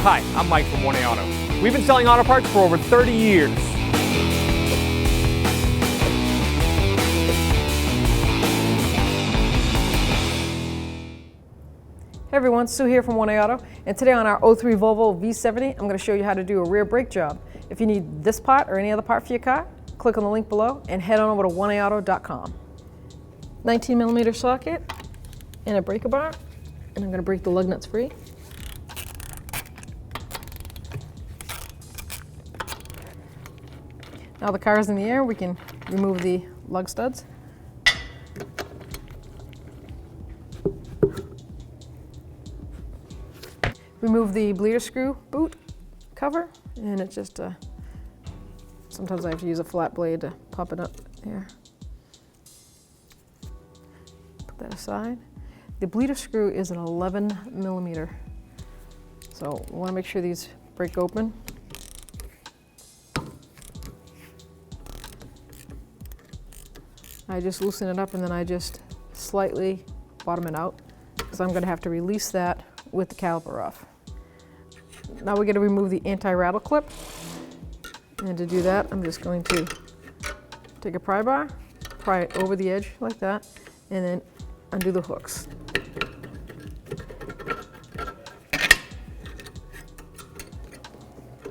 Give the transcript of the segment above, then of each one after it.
Hi, I'm Mike from 1A Auto. We've been selling auto parts for over 30 years. Hey everyone, Sue here from 1A Auto, and today on our 03 Volvo V70, I'm going to show you how to do a rear brake job. If you need this part or any other part for your car, click on the link below and head on over to 1aauto.com. 19mm socket and a breaker bar, and I'm going to break the lug nuts free. Now the car is in the air, we can remove the lug studs. Remove the bleeder screw boot cover, and it's just sometimes I have to use a flat blade to pop it up there. Put that aside. The bleeder screw is an 11mm, so we want to make sure these break open. I just loosen it up and then I just slightly bottom it out because I'm going to have to release that with the caliper off. Now we're going to remove the anti-rattle clip, and to do that I'm just going to take a pry bar, pry it over the edge like that, and then undo the hooks.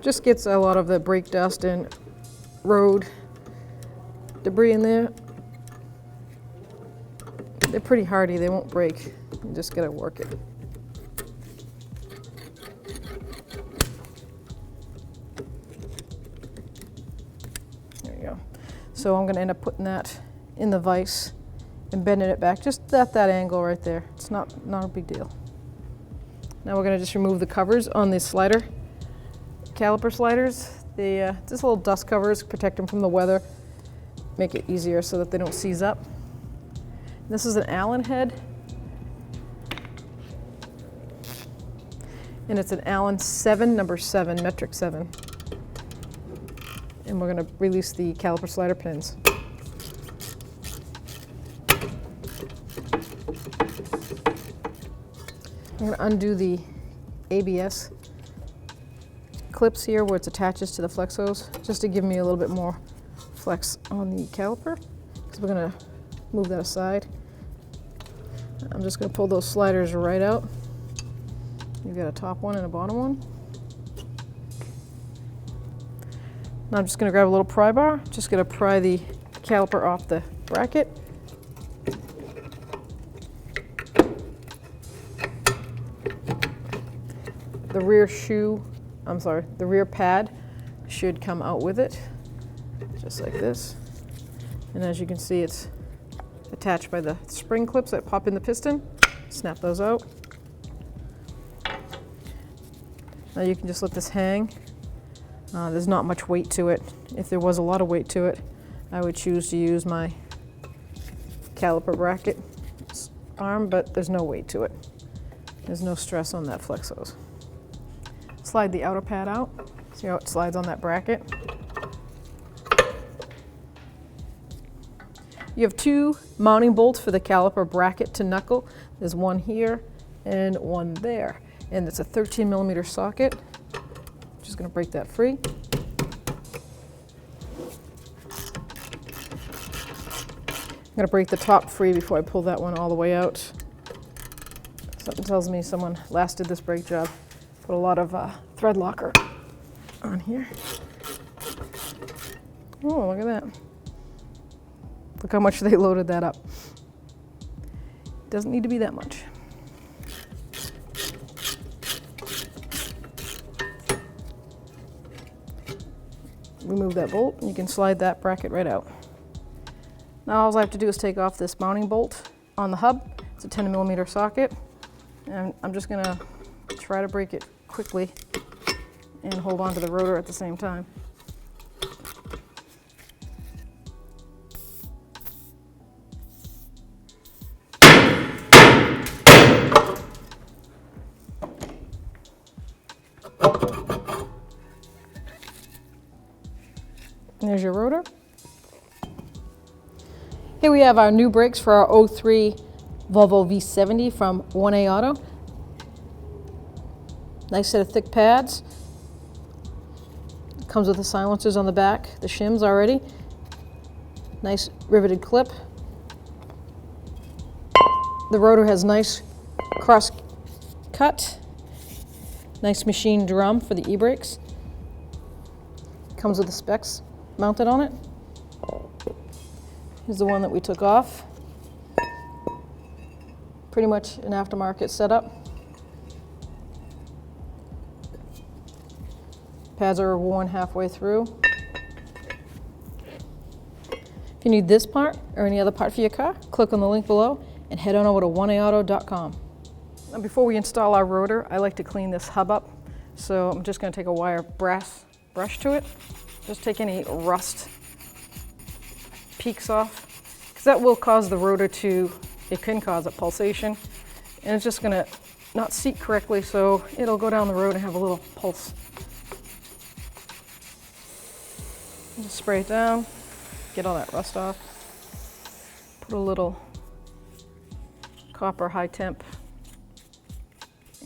Just gets a lot of the brake dust and road debris in there. They're pretty hardy, they won't break. You just gotta work it. There we go. So I'm gonna end up putting that in the vise and bending it back just at that angle right there. It's not a big deal. Now we're gonna just remove the covers on the slider, caliper sliders. Just little dust covers, protect them from the weather, make it easier so that they don't seize up. This is an Allen head, and it's an Allen 7, number 7, metric 7. And we're going to release the caliper slider pins. I'm going to undo the ABS clips here where it attaches to the flex hose, just to give me a little bit more flex on the caliper. So we're going to move that aside. I'm just going to pull those sliders right out. You've got a top one and a bottom one. Now I'm just going to grab a little pry bar. Just going to pry the caliper off the bracket. The rear pad should come out with it, just like this. And as you can see, it's attached by the spring clips that pop in the piston. Snap those out. Now you can just let this hang. There's not much weight to it. If there was a lot of weight to it, I would choose to use my caliper bracket arm, but there's no weight to it. There's no stress on that flex hose. Slide the outer pad out. See how it slides on that bracket? You have two mounting bolts for the caliper bracket to knuckle. There's one here and one there. And it's a 13mm socket. I'm just going to break that free. I'm going to break the top free before I pull that one all the way out. Something tells me someone last did this brake job. Put a lot of thread locker on here. Oh, look at that. Look how much they loaded that up. Doesn't need to be that much. Remove that bolt, and you can slide that bracket right out. Now all I have to do is take off this mounting bolt on the hub. It's a 10mm socket, and I'm just gonna try to break it quickly and hold on to the rotor at the same time. There's your rotor. Here we have our new brakes for our 03 Volvo V70 from 1A Auto. Nice set of thick pads. Comes with the silencers on the back, the shims already. Nice riveted clip. The rotor has nice cross cut. Nice machine drum for the e-brakes. Comes with the specs mounted on it. Here's the one that we took off. Pretty much an aftermarket setup. Pads are worn halfway through. If you need this part or any other part for your car, click on the link below and head on over to 1aauto.com. Now before we install our rotor, I like to clean this hub up. So I'm just going to take a wire brass brush to it. Just take any rust peaks off, because that will cause the rotor to, it can cause a pulsation, and it's just going to not seat correctly, so it'll go down the road and have a little pulse. Just spray it down, get all that rust off. Put a little copper high temp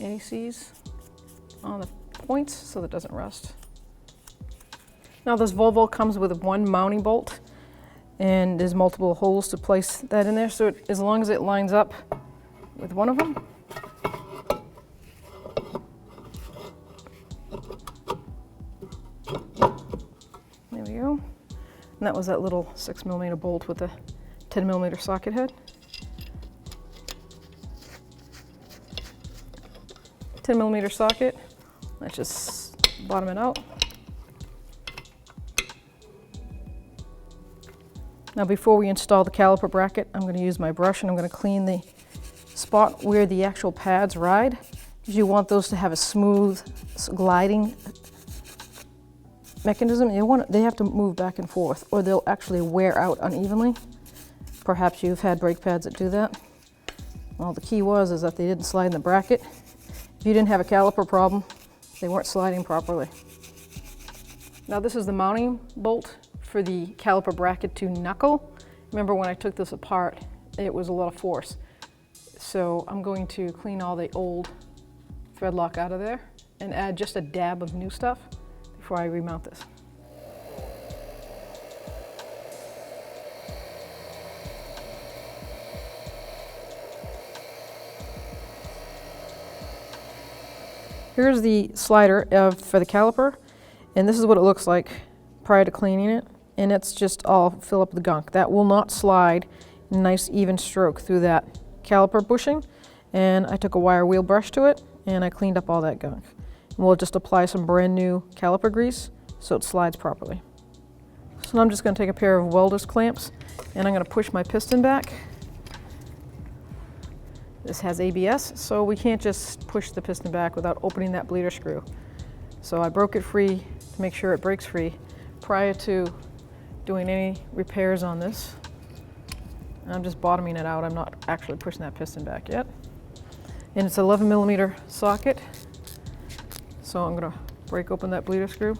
anti-seize on the points so that it doesn't rust. Now this Volvo comes with one mounting bolt, and there's multiple holes to place that in there, so as long as it lines up with one of them. There we go. And that was that little 6mm bolt with a 10mm socket head. 10mm socket. Let's just bottom it out. Now before we install the caliper bracket, I'm going to use my brush and I'm going to clean the spot where the actual pads ride. You want those to have a smooth gliding mechanism. They have to move back and forth or they'll actually wear out unevenly. Perhaps you've had brake pads that do that. Well, the key is that they didn't slide in the bracket. If you didn't have a caliper problem, they weren't sliding properly. Now this is the mounting bolt for the caliper bracket to knuckle. Remember when I took this apart, it was a lot of force. So I'm going to clean all the old thread lock out of there and add just a dab of new stuff before I remount this. Here's the slider for the caliper, and this is what it looks like prior to cleaning it. And it's just all fill up the gunk. That will not slide in a nice even stroke through that caliper bushing. And I took a wire wheel brush to it and I cleaned up all that gunk. And we'll just apply some brand new caliper grease so it slides properly. So now I'm just going to take a pair of welder's clamps and I'm going to push my piston back. This has ABS, so we can't just push the piston back without opening that bleeder screw. So I broke it free to make sure it breaks free prior to doing any repairs on this. I'm just bottoming it out. I'm not actually pushing that piston back yet. And it's an 11mm socket. So I'm going to break open that bleeder screw.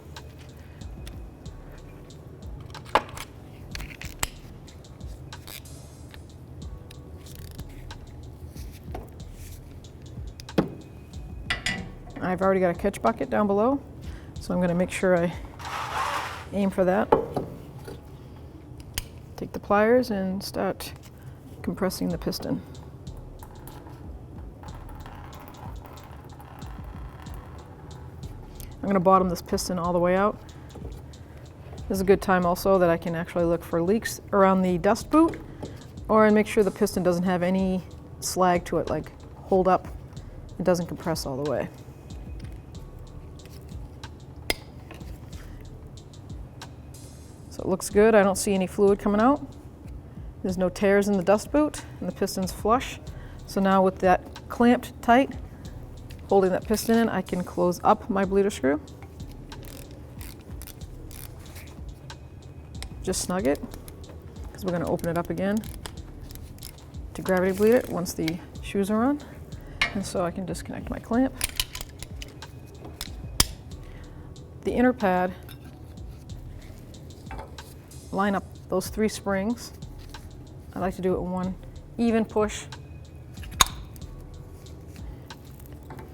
I've already got a catch bucket down below, so I'm going to make sure I aim for that. Take the pliers and start compressing the piston. I'm going to bottom this piston all the way out. This is a good time also that I can actually look for leaks around the dust boot or make sure the piston doesn't have any slag to it, like hold up, it doesn't compress all the way. So it looks good. I don't see any fluid coming out. There's no tears in the dust boot and the piston's flush. So now with that clamped tight, holding that piston in, I can close up my bleeder screw. Just snug it, because we're going to open it up again to gravity bleed it once the shoes are on. And so I can disconnect my clamp. The inner pad, line up those 3 springs. I like to do it in one even push.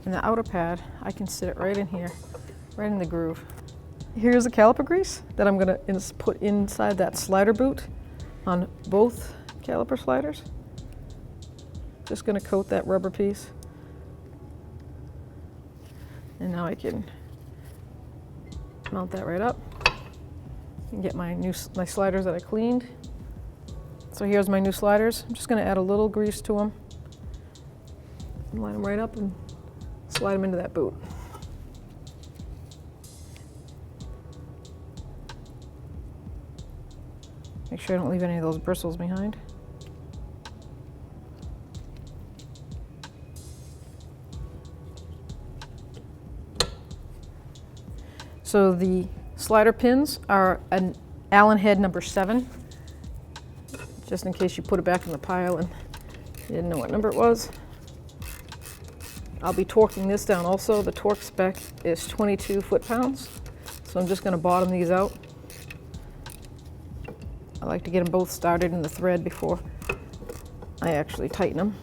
And the outer pad, I can sit it right in here, right in the groove. Here's the caliper grease that I'm gonna put inside that slider boot on both caliper sliders. Just gonna coat that rubber piece. And now I can mount that right up and get my sliders that I cleaned. So here's my new sliders. I'm just gonna add a little grease to them. Line them right up and slide them into that boot. Make sure I don't leave any of those bristles behind. So the slider pins are an Allen head number 7, just in case you put it back in the pile and you didn't know what number it was. I'll be torquing this down also. The torque spec is 22 foot-pounds, so I'm just going to bottom these out. I like to get them both started in the thread before I actually tighten them.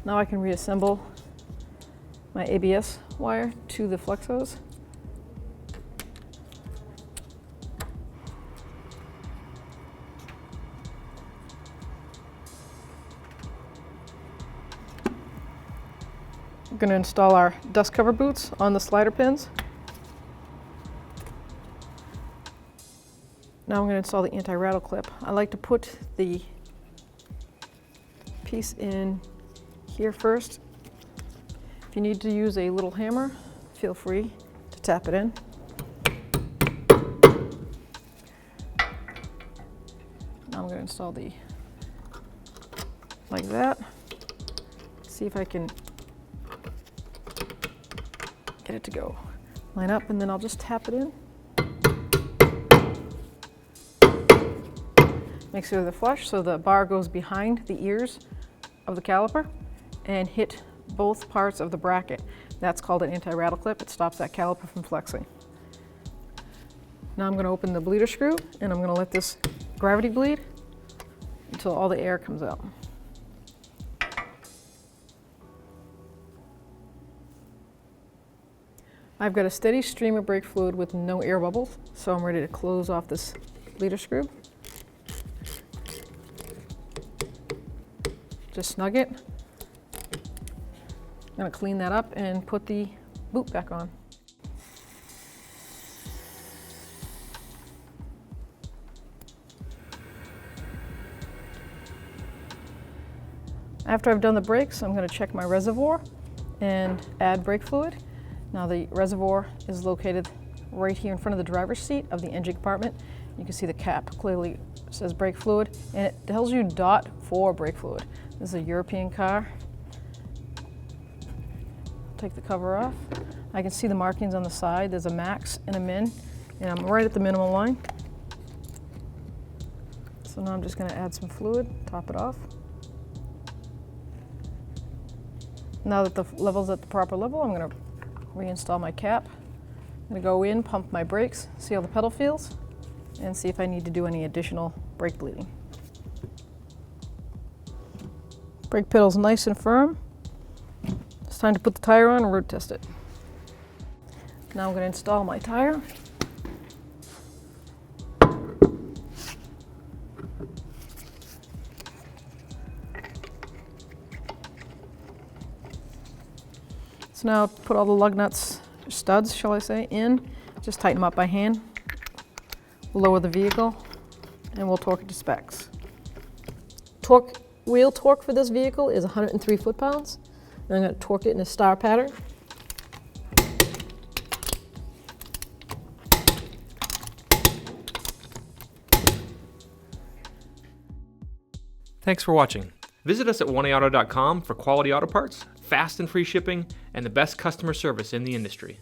Now I can reassemble my ABS wire to the flex hose. We're going to install our dust cover boots on the slider pins. Now I'm going to install the anti-rattle clip. I like to put the piece in here first. If you need to use a little hammer, feel free to tap it in. Now I'm going to install the like that. See if I can get it to go. Line up, and then I'll just tap it in. Make sure they're flush so the bar goes behind the ears of the caliper and hit both parts of the bracket. That's called an anti-rattle clip. It stops that caliper from flexing. Now I'm going to open the bleeder screw and I'm going to let this gravity bleed until all the air comes out. I've got a steady stream of brake fluid with no air bubbles, so I'm ready to close off this bleeder screw. Just snug it. I'm going to clean that up and put the boot back on. After I've done the brakes, I'm going to check my reservoir and add brake fluid. Now the reservoir is located right here in front of the driver's seat of the engine compartment. You can see the cap clearly says brake fluid, and it tells you .4 brake fluid. This is a European car. Take the cover off. I can see the markings on the side. There's a max and a min, and I'm right at the minimum line. So now I'm just going to add some fluid, top it off. Now that the level's at the proper level, I'm going to reinstall my cap. I'm going to go in, pump my brakes, see how the pedal feels, and see if I need to do any additional brake bleeding. Brake pedal's nice and firm. It's time to put the tire on and road test it. Now I'm going to install my tire. So now put all the lug nuts, studs, shall I say, in. Just tighten them up by hand. We'll lower the vehicle and we'll torque it to specs. Wheel torque for this vehicle is 103 foot-pounds. And I'm going to torque it in a star pattern. Thanks for watching. Visit us at oneauto.com for quality auto parts, fast and free shipping, and the best customer service in the industry.